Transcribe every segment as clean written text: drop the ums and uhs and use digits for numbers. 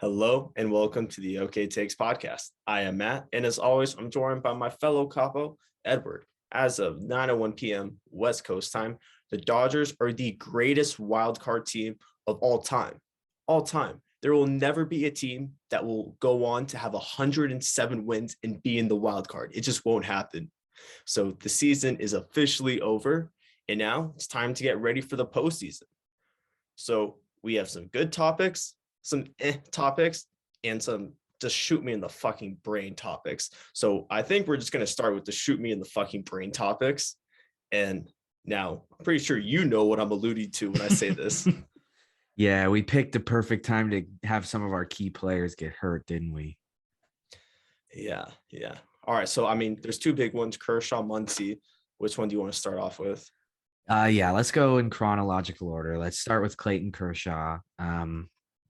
Hello and welcome to the OK Takes podcast. I am Matt, and as always, I'm joined by my fellow capo, Edward. As of 9:01 p.m. West Coast time, the Dodgers are the greatest wildcard team of all time. All time. There will never be a team that will go on to have 107 wins and be in the wild card. It just won't happen. So the season is officially over, and now it's time to get ready for the postseason. So we have some good topics, some topics, and some just shoot me in the fucking brain topics. So I think we're just going to start with the shoot me in the fucking brain topics. And now I'm pretty sure you know what I'm alluding to when I say this. Yeah, we picked the perfect time to have some of our key players get hurt, didn't we? Yeah. All right. So, I mean, there's two big ones, Kershaw, Muncy. Which one do you want to start off with? Let's go in chronological order. Let's start with Clayton Kershaw.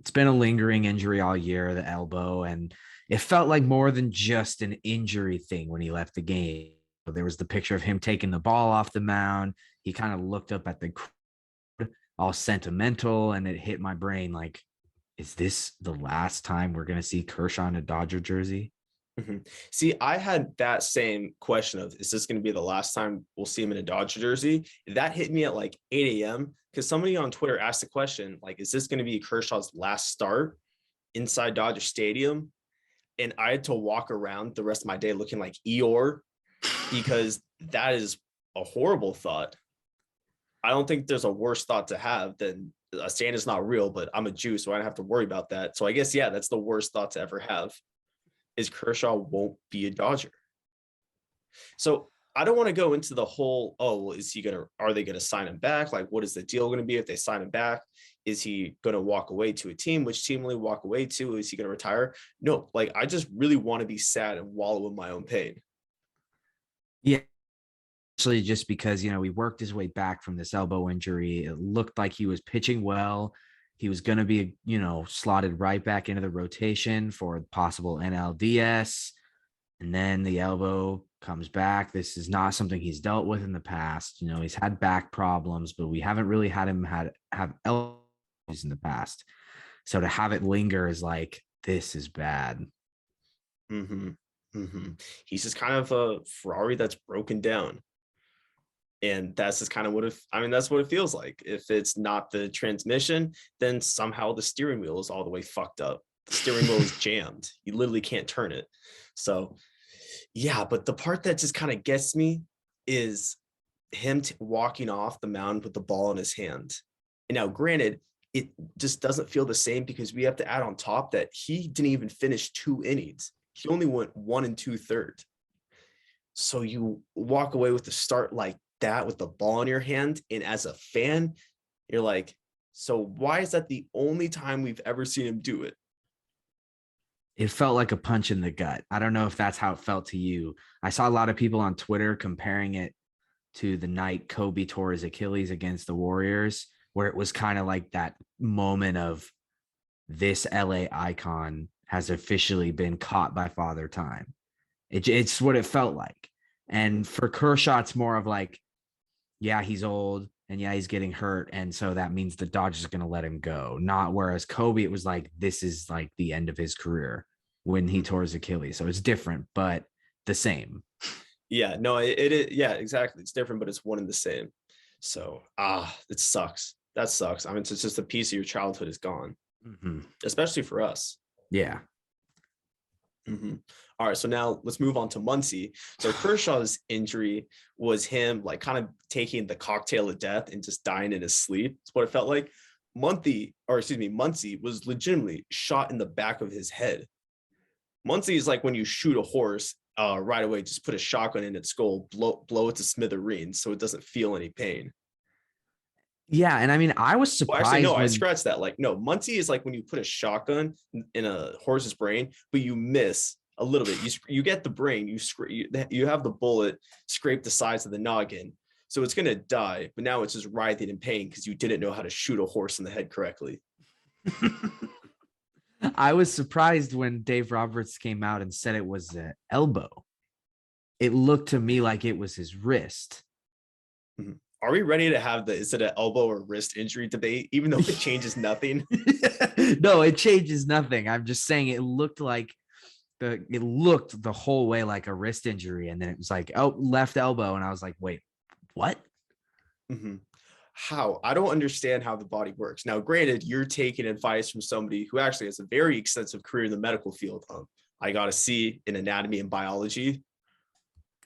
It's been a lingering injury all year, the elbow, and it felt like more than just an injury thing when he left the game. There was the picture of him taking the ball off the mound. He kind of looked up at the crowd, all sentimental, and it hit my brain like, is this the last time we're going to see Kershaw in a Dodger jersey? Mm-hmm. See, I had that same question of, is this going to be the last time we'll see him in a Dodger jersey? That hit me at like 8 a.m. because somebody on Twitter asked the question, like, is this going to be Kershaw's last start inside Dodger Stadium? And I had to walk around the rest of my day looking like Eeyore because that is a horrible thought. I don't think there's a worse thought to have than Santa's not real, but I'm a Jew, so I don't have to worry about that. So I guess, yeah, that's the worst thought to ever have. Is Kershaw won't be a Dodger. So I don't want to go into the whole, are they going to sign him back? Like, what is the deal going to be if they sign him back? Is he going to walk away to a team? Which team will he walk away to? Is he going to retire? No, like, I just really want to be sad and wallow in my own pain. Yeah. Actually, just because, he worked his way back from this elbow injury. It looked like he was pitching well. He was going to be, slotted right back into the rotation for possible NLDS. And then the elbow comes back. This is not something he's dealt with in the past. He's had back problems, but we haven't really had him have elbows in the past. So to have it linger is like, this is bad. He's just kind of a Ferrari that's broken down. And that's just kind of that's what it feels like. If it's not the transmission, then somehow the steering wheel is all the way fucked up. The steering wheel is jammed. You literally can't turn it. So, yeah, but the part that just kind of gets me is him walking off the mound with the ball in his hand. And now, granted, it just doesn't feel the same because we have to add on top that he didn't even finish 2 innings. He only went 1 2/3. So you walk away with the start like that with the ball in your hand, and as a fan you're like, so why is that the only time we've ever seen him do it? It felt like a punch in the gut. I don't know if that's how it felt to you. I saw a lot of people on Twitter comparing it to the night Kobe tore his Achilles against the Warriors, where it was kind of like that moment of, this LA icon has officially been caught by Father Time. It's what it felt like. And for Kershaw, it's more of like, yeah, he's old and yeah, he's getting hurt. And so that means the Dodgers are going to let him go. Not whereas Kobe, it was like, this is like the end of his career when he tore his Achilles. So it's different, but the same. Yeah, no, it yeah, exactly. It's different, but it's one and the same. So, it sucks. That sucks. I mean, it's just a piece of your childhood is gone, especially for us. Yeah. All right, so now let's move on to Muncy. So Kershaw's injury was him like kind of taking the cocktail of death and just dying in his sleep. That's what it felt like. Muncy was legitimately shot in the back of his head. Muncy is like when you shoot a horse right away, just put a shotgun in its skull, blow it to smithereens so it doesn't feel any pain. Yeah, and I mean, I was surprised. Well, actually, no, I scratched that. Like, no, Muncy is like when you put a shotgun in a horse's brain, but you miss a little bit. You get the brain, you have the bullet scrape the sides of the noggin, so it's gonna die. But now it's just writhing in pain because you didn't know how to shoot a horse in the head correctly. I was surprised when Dave Roberts came out and said it was an elbow. It looked to me like it was his wrist. Are we ready to have is it an elbow or wrist injury debate, even though it changes nothing? No, it changes nothing. I'm just saying it looked the whole way like a wrist injury. And then it was like, oh, left elbow. And I was like, wait, what? Mm-hmm. How? I don't understand how the body works. Now, granted, you're taking advice from somebody who actually has a very extensive career in the medical field. I got a C in anatomy and biology.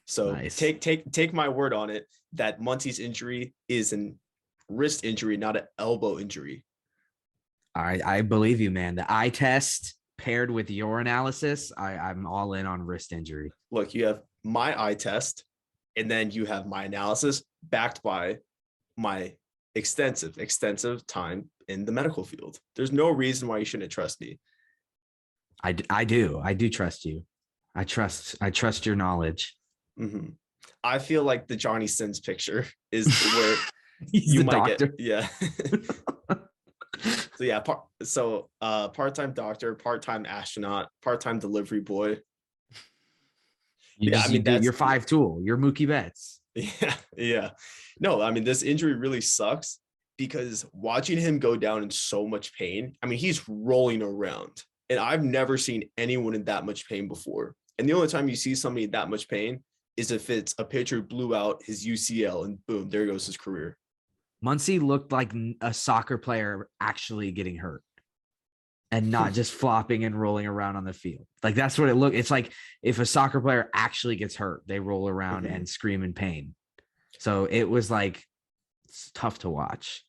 So Nice. take my word on it that Muncy's injury is an wrist injury, not an elbow injury. All right, I believe you, man. The eye test paired with your analysis, I'm all in on wrist injury. Look, you have my eye test, and then you have my analysis backed by my extensive time in the medical field. There's no reason why you shouldn't trust me. I do trust you. I trust your knowledge. Mm-hmm. I feel like the Johnny Sins picture is where you might doctor. Yeah. So yeah, part-time doctor, part-time astronaut, part-time delivery boy. You're 5 tool. You're Mookie Betts. Yeah. No, I mean, this injury really sucks because watching him go down in so much pain, I mean, he's rolling around, and I've never seen anyone in that much pain before. And the only time you see somebody in that much pain is if it's a pitcher blew out his UCL and boom, there goes his career. Muncy looked like a soccer player actually getting hurt and not just flopping and rolling around on the field. Like that's what it looked. It's like if a soccer player actually gets hurt, they roll around and scream in pain. So it was like, it's tough to watch.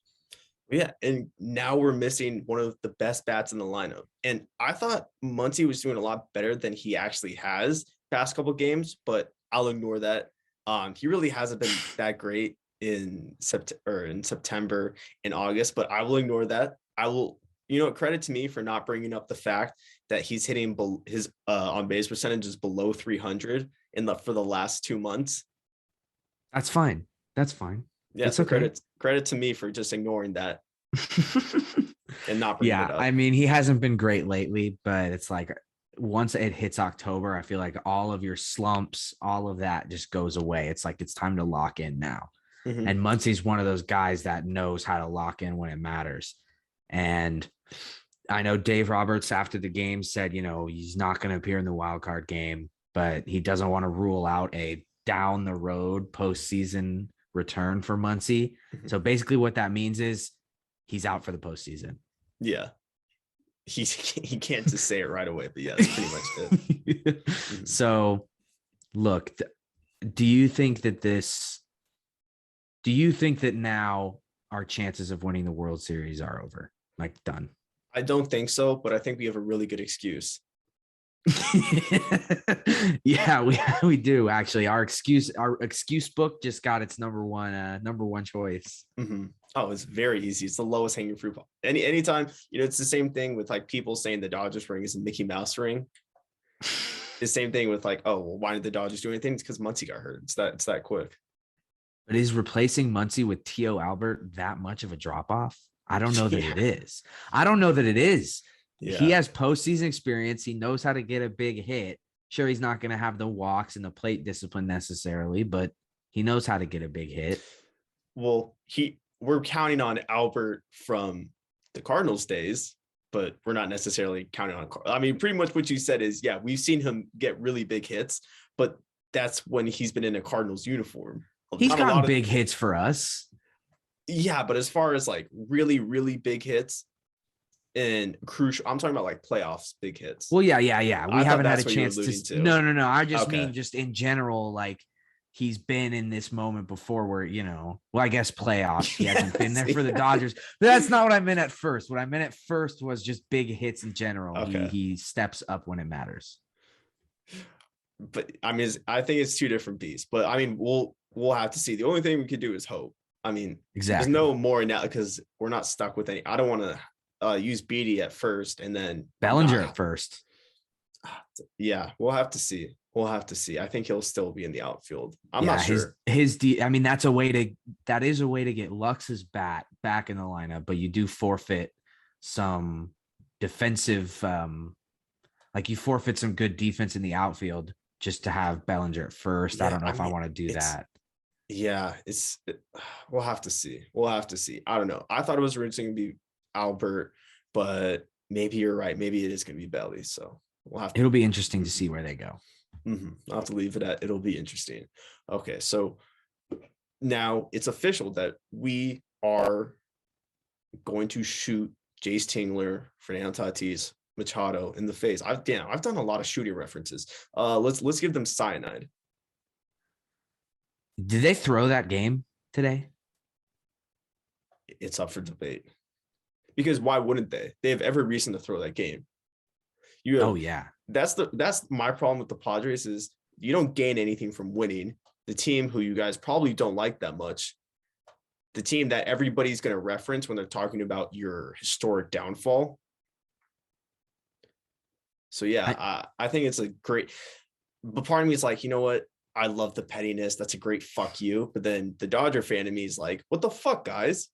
Yeah. And now we're missing one of the best bats in the lineup. And I thought Muncy was doing a lot better than he actually has past couple games, but I'll ignore that. He really hasn't been that great in September and August, but I will ignore that. I will, credit to me for not bringing up the fact that he's hitting his on base percentage is below 300 for the last 2 months. That's fine. Yeah, it's okay. Credit to me for just ignoring that and not bringing it up. I mean, he hasn't been great lately, but it's like once it hits October, I feel like all of your slumps, all of that just goes away. It's like it's time to lock in now. Mm-hmm. And Muncy's one of those guys that knows how to lock in when it matters. And I know Dave Roberts after the game said, he's not going to appear in the wild card game, but he doesn't want to rule out a down the road postseason return for Muncy. Mm-hmm. So basically what that means is he's out for the postseason. Yeah. He can't just say it right away, but yeah, that's pretty much it. Mm-hmm. So look, do you think that now our chances of winning the World Series are over? Like done? I don't think so, but I think we have a really good excuse. Yeah, we do actually. Our excuse book just got its number one choice. Mm-hmm. Oh, it's very easy. It's the lowest hanging fruit. Anytime, it's the same thing with like people saying the Dodgers ring is a Mickey Mouse ring. The same thing with like, oh, well, why did the Dodgers do anything? It's because Muncy got hurt. It's that quick. But is replacing Muncy with T.O. Albert that much of a drop off? I don't know that it is. Yeah. He has postseason experience. He knows how to get a big hit. Sure, he's not going to have the walks and the plate discipline necessarily, but he knows how to get a big hit. Well, we're counting on Albert from the Cardinals days, but we're not necessarily counting on. I mean, pretty much what you said is, yeah, we've seen him get really big hits, but that's when he's been in a Cardinals uniform. He's gotten big hits for us. Yeah, but as far as like really, really big hits and crucial, I'm talking about like playoffs, big hits. Well, yeah. We haven't had a chance to. No. I just mean just in general, like he's been in this moment before where, well, I guess playoffs. He hasn't been there for the Dodgers, but that's not what I meant at first. What I meant at first was just big hits in general. Okay. He steps up when it matters. But I mean, I think it's two different beasts, but I mean, we'll have to see. The only thing we could do is hope. I mean, exactly. There's no more now because we're not stuck with any. I don't want to use Beatty at first and then Bellinger at first. Yeah, we'll have to see. I think he'll still be in the outfield. I'm not sure. I mean, that is a way to get Lux's bat back in the lineup, but you do forfeit some defensive, like you forfeit some good defense in the outfield just to have Bellinger at first. Yeah, I don't know if I want to do that. Yeah, we'll have to see. We'll have to see. I don't know. I thought it was originally going to be Albert, but maybe you're right. Maybe it is going to be Belly. So we'll have to. It'll be interesting to see where they go. I'll have to leave it at it'll be interesting. Okay, so now it's official that we are going to shoot Jace Tingler, Fernando Tatis, Machado in the face. I've done a lot of shooting references. Let's give them cyanide. Did they throw that game today? It's up for debate. Because why wouldn't they? They have every reason to throw that game. Oh yeah. That's my problem with the Padres is you don't gain anything from winning. The team who you guys probably don't like that much, the team that everybody's going to reference when they're talking about your historic downfall. So yeah, I think it's a great, but part of me is like, you know what? I love the pettiness. That's a great fuck you. But then the Dodger fan in me is like, what the fuck, guys?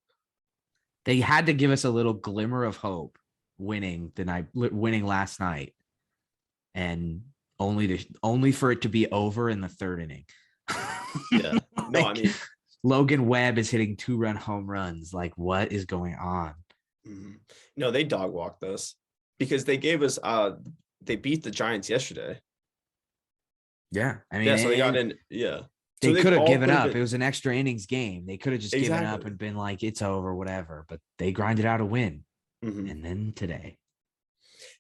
They had to give us a little glimmer of hope winning last night, and only for it to be over in the third inning. Yeah. No, I mean, Logan Webb is hitting 2-run home runs. Like, what is going on? No, they dog walked us because they gave us they beat the Giants yesterday. Yeah. I mean, yeah, so they got in, yeah. They so could have given up. It was an extra innings game. They could have just Exactly. given up and been like, it's over, whatever. But they grinded out a win. Mm-hmm. And then today.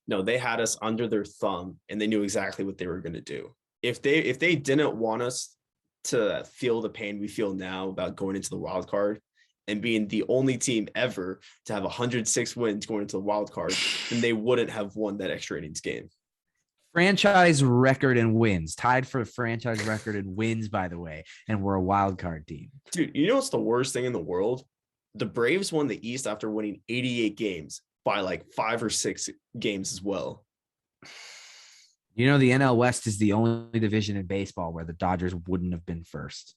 No, they had us under their thumb and they knew exactly what they were going to do. If they didn't want us to feel the pain we feel now about going into the wild card and being the only team ever to have 106 wins going into the wild card, then they wouldn't have won that extra innings game. Franchise record in wins, tied for franchise record in wins, by the way, and we're a wild card team. Dude, you know what's the worst thing in the world? The Braves won the East after winning 88 games by like 5 or 6 games as well. You know, the NL West is the only division in baseball where the Dodgers wouldn't have been first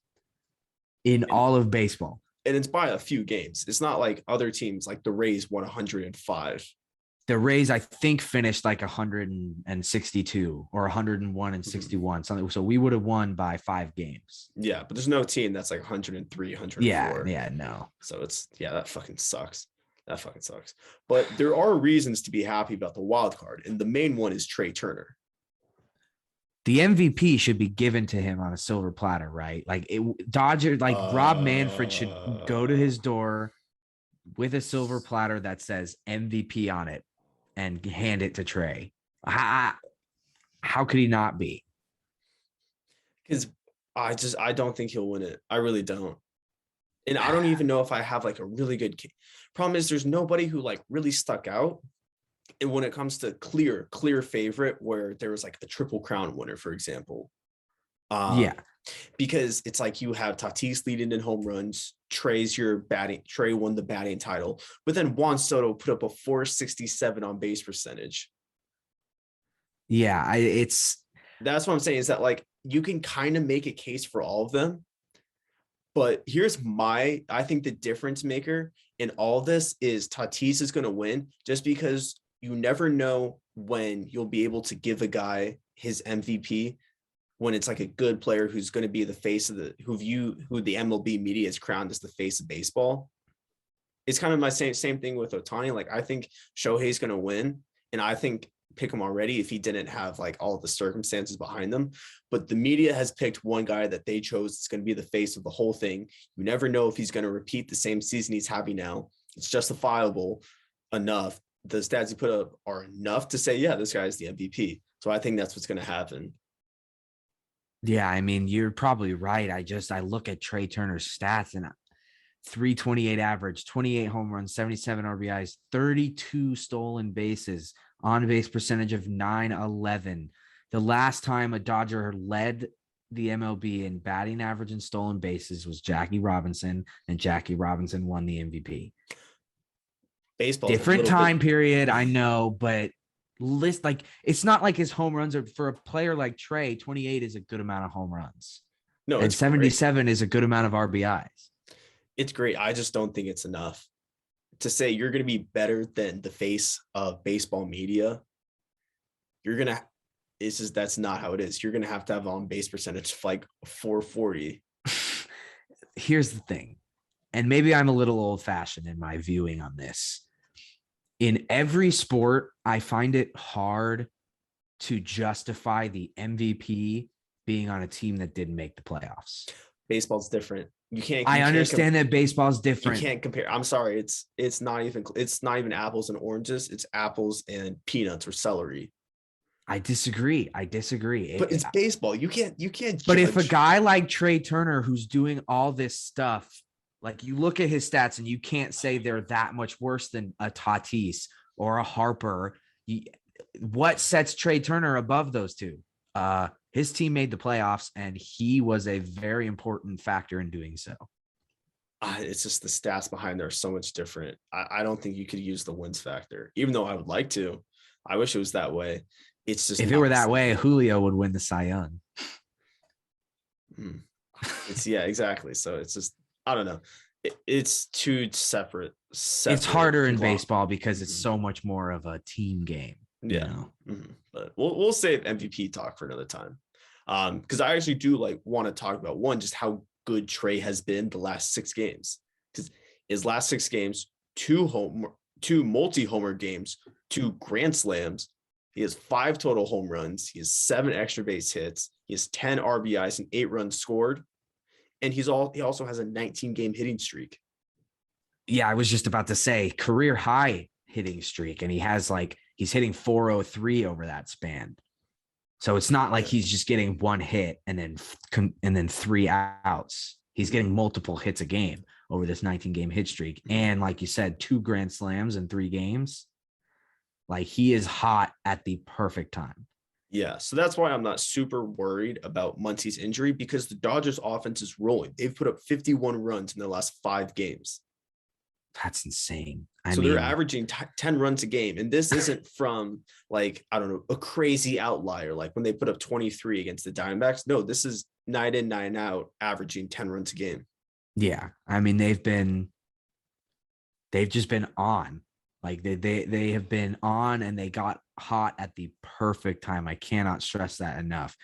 in all of baseball. And it's by a few games. It's not like other teams like the Rays won 105. The Rays, I think, finished like 162 or 101 and 61, something. So we would have won by 5 games. Yeah, but there's no team that's like 103, 104. Yeah, no. So that fucking sucks. That fucking sucks. But there are reasons to be happy about the wild card, and the main one is Trea Turner. The MVP should be given to him on a silver platter, right? Like Dodger, like Rob Manfred should go to his door with a silver platter that says MVP on it and hand it to Trea. How could he not be? Because I don't think he'll win it. I really don't. And I don't even know if I have like a really good problem is there's nobody who like really stuck out. And when it comes to clear favorite, where there was like a Triple Crown winner, for example. Yeah. Because it's like you have Tatis leading in home runs. Trey won the batting title, but then Juan Soto put up a 467 on base percentage. Yeah, that's what I'm saying is that like you can kind of make a case for all of them. But here's I think the difference maker in all this is Tatis is going to win just because you never know when you'll be able to give a guy his MVP when it's like a good player who's going to be the face of who the MLB media has crowned as the face of baseball. It's kind of my same thing with Ohtani. Like I think Shohei's going to win, and I think pick him already if he didn't have like all of the circumstances behind them. But the media has picked one guy that they chose is going to be the face of the whole thing. You never know if he's going to repeat the same season he's having now. It's justifiable enough. The stats he put up are enough to say, yeah, this guy is the MVP. So I think that's what's going to happen. Yeah, I mean, you're probably right. I look at Trea Turner's stats and 328 average, 28 home runs, 77 RBIs, 32 stolen bases, on base percentage of 911. The last time a Dodger led the MLB in batting average and stolen bases was Jackie Robinson, and Jackie Robinson won the MVP. Baseball, different time period, I know, but it's not like his home runs are for a player like Trea. 28 is a good amount of home runs. No, and 77 great. Is a good amount of RBIs. It's great. I just don't think it's enough to say you're going to be better than the face of baseball media. That's not how it is. You're going to have on base percentage like 440. here's the thing, and maybe I'm a little old-fashioned in my viewing on this. In every sport, I find it hard to justify the MVP being on a team that didn't make the playoffs. Baseball's different. I understand that baseball's You different. can't compare. I'm sorry. It's not even apples and oranges. It's apples and peanuts or celery. I disagree. But it's baseball. You can't But judge. if a guy like Trea Turner, who's doing all this stuff, like you look at his stats and you can't say they're that much worse than a Tatis or a Harper. What sets Trea Turner above those two? His team made the playoffs, and he was a very important factor in doing so. It's just the stats behind there are so much different. I don't think you could use the wins factor, even though I would like to. I wish it was that way. It's just if it were that way, Julio would win the Cy Young. Yeah, exactly. So it's just, I don't know. It's two separate. It's harder in baseball because it's so much more of a team game. Yeah. But we'll save MVP talk for another time. Because I actually do want to talk about one, just how good Trea has been the last 6 games. Because his last 6 games, 2 multi-homer games, 2 grand slams. He has 5 total home runs. He has 7 extra base hits. He has 10 RBIs and 8 runs scored. And he also has a 19-game hitting streak. Yeah, I was just about to say career high hitting streak. And he's hitting 403 over that span. So it's not like he's just getting 1 hit and then 3 outs. He's getting multiple hits a game over this 19-game hit streak. And like you said, 2 grand slams in 3 games. Like he is hot at the perfect time. Yeah, so that's why I'm not super worried about Muncy's injury, because the Dodgers offense is rolling. They've put up 51 runs in their last 5 games. That's insane. They're averaging 10 runs a game. And this isn't from I don't know, a crazy outlier, like when they put up 23 against the Diamondbacks. No, this is night in, night out, averaging 10 runs a game. Yeah. I mean, they've just been on. Like they have been on, and they got hot at the perfect time. I cannot stress that enough.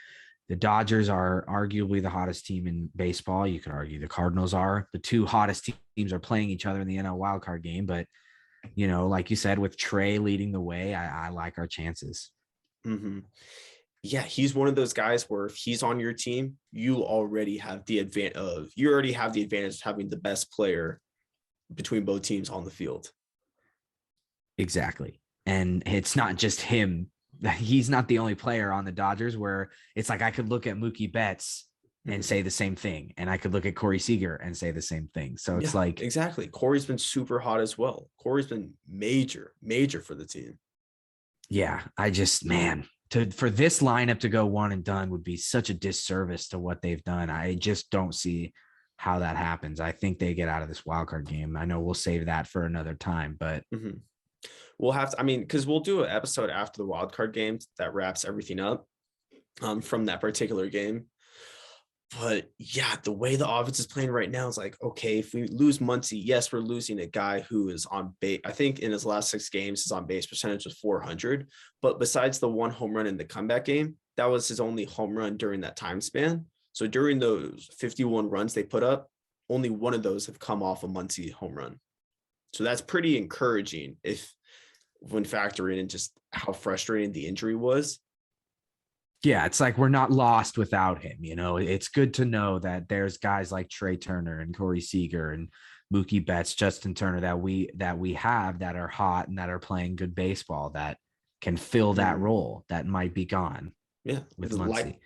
The Dodgers are arguably the hottest team in baseball. You could argue the Cardinals are. The 2 hottest teams are playing each other in the NL wildcard game. But, like you said, with Trea leading the way, I like our chances. Yeah, he's one of those guys where if he's on your team, you already have the advantage of having the best player between both teams on the field. Exactly. And it's not just him. He's not the only player on the Dodgers where it's like I could look at Mookie Betts and say the same thing. And I could look at Corey Seager and say the same thing. So it's exactly. Corey's been super hot as well. Corey's been major for the team. Yeah. For this lineup to go one and done would be such a disservice to what they've done. I just don't see how that happens. I think they get out of this wild card game. I know we'll save that for another time, but we'll have to, because we'll do an episode after the wild card game that wraps everything up from that particular game. But yeah, the way the offense is playing right now is okay, if we lose Muncy, yes, we're losing a guy who is on base. I think in his last 6 games, his on base percentage was .400. But besides the 1 home run in the comeback game, that was his only home run during that time span. So during those 51 runs they put up, only 1 of those have come off a Muncy home run. So that's pretty encouraging when factoring in just how frustrating the injury was. Yeah, it's like we're not lost without him. It's good to know that there's guys like Trea Turner and Corey Seager and Mookie Betts, Justin Turner that we have that are hot and that are playing good baseball that can fill that role that might be gone. Yeah, with Muncy.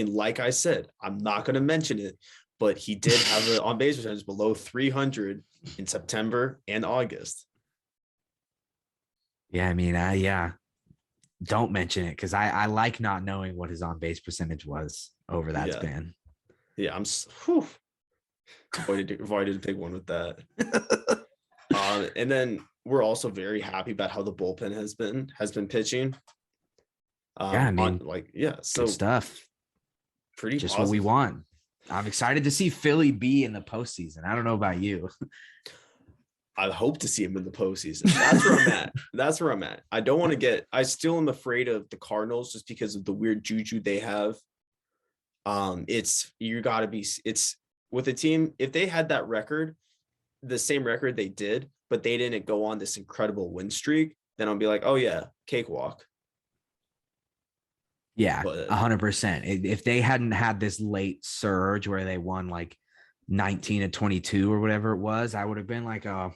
Like I said, I'm not going to mention it, but he did have an on base percentage below 300 in September and August. Yeah, don't mention it because I like not knowing what his on base percentage was over that span. Yeah, I'm avoided a big one with that. And then we're also very happy about how the bullpen has been pitching. So good stuff. Pretty just positive. What we want. I'm excited to see Philly be in the postseason. I don't know about you. I hope to see him in the postseason. That's where I'm at. I still am afraid of the Cardinals just because of the weird juju they have. It's with a team, if they had that record, the same record they did, but they didn't go on this incredible win streak, then I'll be like, oh yeah, cakewalk. Yeah, But 100%. If they hadn't had this late surge where they won like 19-22 or whatever it was, I would have been like, oh,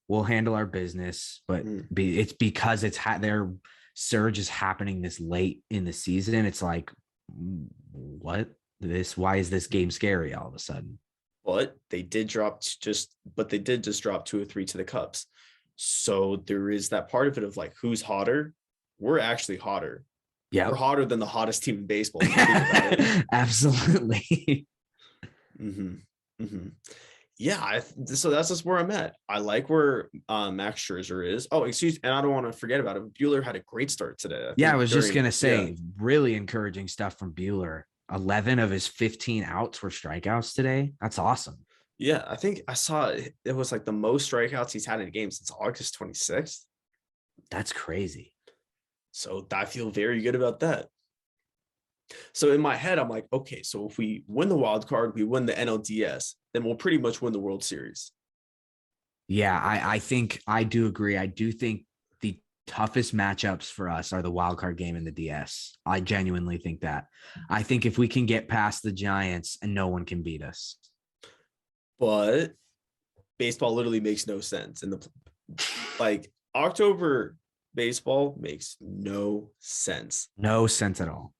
we'll handle our business. But it's because their surge is happening this late in the season. It's like, why is this game scary all of a sudden? But they did just drop 2 or 3 to the Cubs. So there is that part of it of like, who's hotter? We're actually hotter. Yeah, we're hotter than the hottest team in baseball. Absolutely. Yeah, so that's just where I'm at. I like where Max Scherzer is. Oh, and I don't want to forget about it. Buehler had a great start today. I was just gonna say, really encouraging stuff from Buehler. 11 of his 15 outs were strikeouts today. That's awesome. Yeah, I think I saw it was like the most strikeouts he's had in a game since August 26th. That's crazy. So I feel very good about that. So in my head, I'm like, okay, so if we win the wild card, we win the NLDS, then we'll pretty much win the World Series. Yeah, I think I do agree. I do think the toughest matchups for us are the wild card game and the DS. I genuinely think that. I think if we can get past the Giants, and no one can beat us. But baseball literally makes no sense. Like October baseball makes no sense. No sense at all.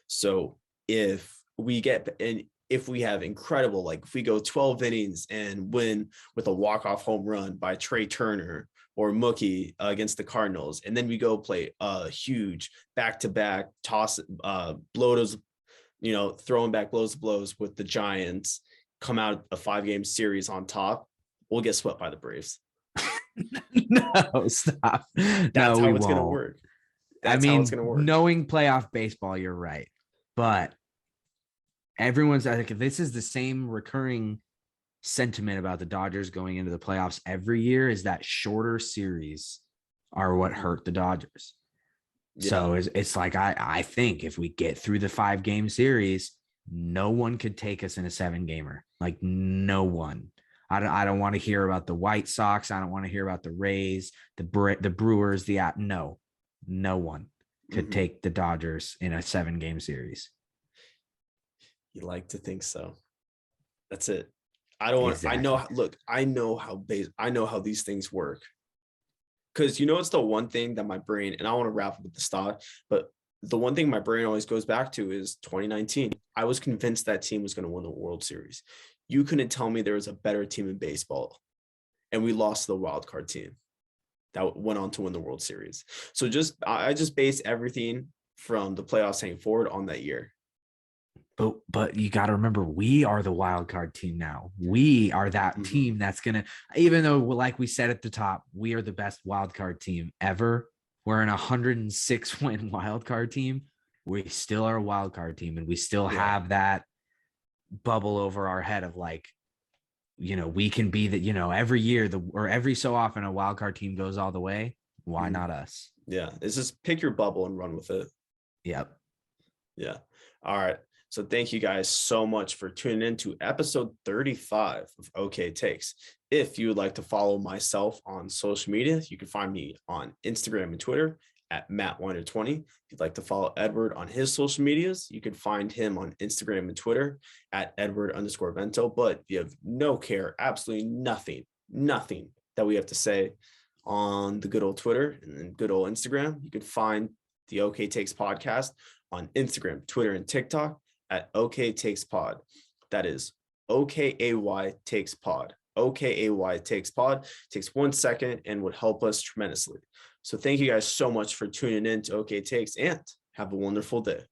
So if we have incredible, like if we go 12 innings and win with a walk-off home run by Trea Turner or Mookie against the Cardinals, and then we go play a huge back-to-back toss, blows, throwing back blows with the Giants, come out a 5-game series on top, we'll get swept by the Braves. No, stop. That's how it's going to work. That's how it's going to work. Knowing playoff baseball, you're right. But everyone's, I think this is the same recurring sentiment about the Dodgers going into the playoffs every year, is that shorter series are what hurt the Dodgers. Yeah. So it's like, I think if we get through the 5-game series, no one could take us in a 7-gamer. Like no one. I don't want to hear about the White Sox. I don't want to hear about the Rays, the Brewers, no one could take the Dodgers in a 7-game series. You like to think so. That's it. I don't want, exactly. I know how these things work. Because it's the one thing that my brain, and I want to wrap up with the stock, but the one thing my brain always goes back to is 2019. I was convinced that team was going to win the World Series. You couldn't tell me there was a better team in baseball, and we lost to the wild card team that went on to win the World Series. So I just base everything from the playoffs hanging forward on that year. But you got to remember, we are the wild card team now. We are that team that's going to, even though, like we said at the top, we are the best wild card team ever. We're an 106-win wild card team. We still are a wild card team, and we still have that bubble over our head of like, we can be that, every year or every so often a wild card team goes all the way. Why not us? Yeah. It's just pick your bubble and run with it. Yep. Yeah. All right. So thank you guys so much for tuning in to episode 35 of OK Takes. If you would like to follow myself on social media, you can find me on Instagram and Twitter at MattWiner20. If you'd like to follow Edward on his social medias, you can find him on Instagram and Twitter at Edward_Vento. But if you have no care, absolutely nothing that we have to say on the good old Twitter and good old Instagram, you can find the OK Takes podcast on Instagram, Twitter, and TikTok at OK Takes Pod. That is OKAY Takes Pod. OKAY Takes Pod. Takes 1 second and would help us tremendously. So thank you guys so much for tuning in to OK Takes, and have a wonderful day.